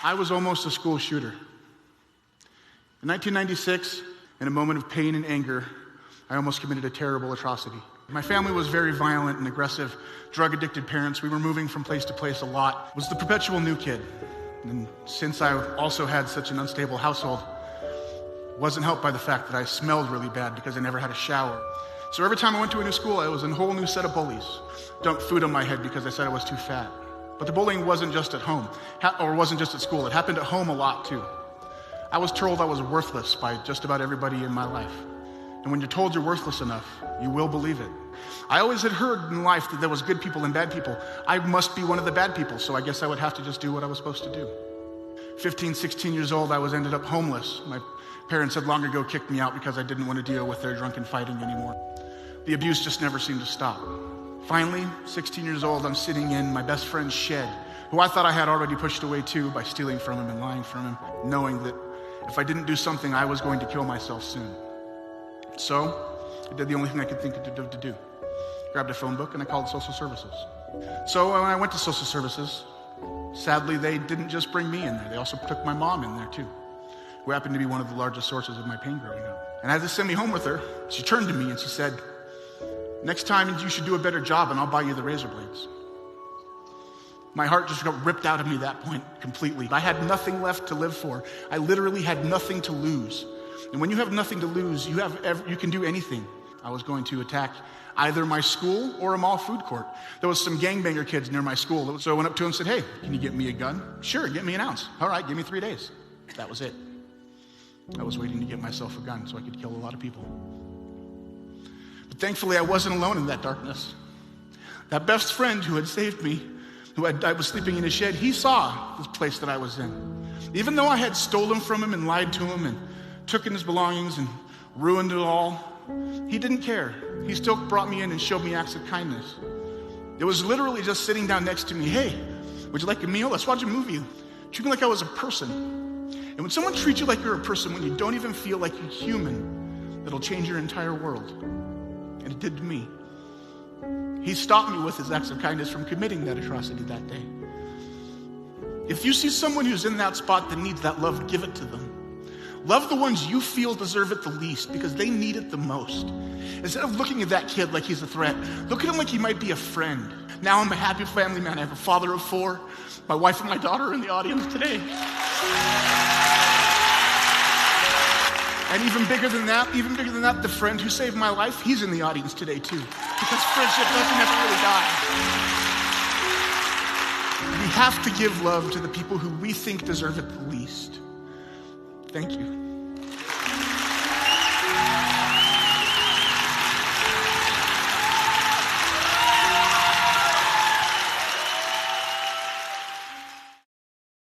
I was almost a school shooter. In 1996, in a moment of pain and anger, I almost committed a terrible atrocity. My family was very violent and aggressive, drug-addicted parents. We were moving from place to place a lot. I was the perpetual new kid. And since I also had such an unstable household, wasn't helped by the fact that I smelled really bad because I never had a shower. So every time I went to a new school, I was in a whole new set of bullies. Dumped food on my head because I said I was too fat. But the bullying wasn't just at home, or wasn't just at school. It happened at home a lot too. I was told I was worthless by just about everybody in my life. And when you're told you're worthless enough, you will believe it. I always had heard in life that there was good people and bad people. I must be one of the bad people, so I guess I would have to just do what I was supposed to do. 15, 16 years old, I ended up homeless. My parents had long ago kicked me out because I didn't want to deal with their drunken fighting anymore. The abuse just never seemed to stop. Finally, 16 years old, I'm sitting in my best friend's shed, who I thought I had already pushed away too by stealing from him and lying from him, knowing that if I didn't do something, I was going to kill myself soon. So I did the only thing I could think to do. Grabbed a phone book and I called social services. So when I went to social services, sadly, they didn't just bring me in there. They also took my mom in there too, who happened to be one of the largest sources of my pain growing up. And as they sent me home with her, she turned to me and she said, "Next time you should do a better job and I'll buy you the razor blades." My heart just got ripped out of me at that point completely. I had nothing left to live for. I literally had nothing to lose. And when you have nothing to lose, you can do anything. I was going to attack either my school or a mall food court. There was some gangbanger kids near my school. So I went up to him and said, "Hey, can you get me a gun?" "Sure, get me an ounce." "All right, give me 3 days." That was it. I was waiting to get myself a gun so I could kill a lot of people. But thankfully, I wasn't alone in that darkness. That best friend who had saved me, I was sleeping in his shed, he saw this place that I was in. Even though I had stolen from him and lied to him and took in his belongings and ruined it all, he didn't care. He still brought me in and showed me acts of kindness. It was literally just sitting down next to me. "Hey, would you like a meal? Let's watch a movie." Treat me like I was a person. And when someone treats you like you're a person, when you don't even feel like you're human, it'll change your entire world. And it did to me. He stopped me with his acts of kindness from committing that atrocity that day. If you see someone who's in that spot that needs that love, give it to them. Love the ones you feel deserve it the least because they need it the most. Instead of looking at that kid like he's a threat, look at him like he might be a friend. Now I'm a happy family man. I have a father of 4. My wife and my daughter are in the audience today. And even bigger than that, the friend who saved my life, he's in the audience today too. Because friendship doesn't necessarily die. We have to give love to the people who we think deserve it the least. Thank you.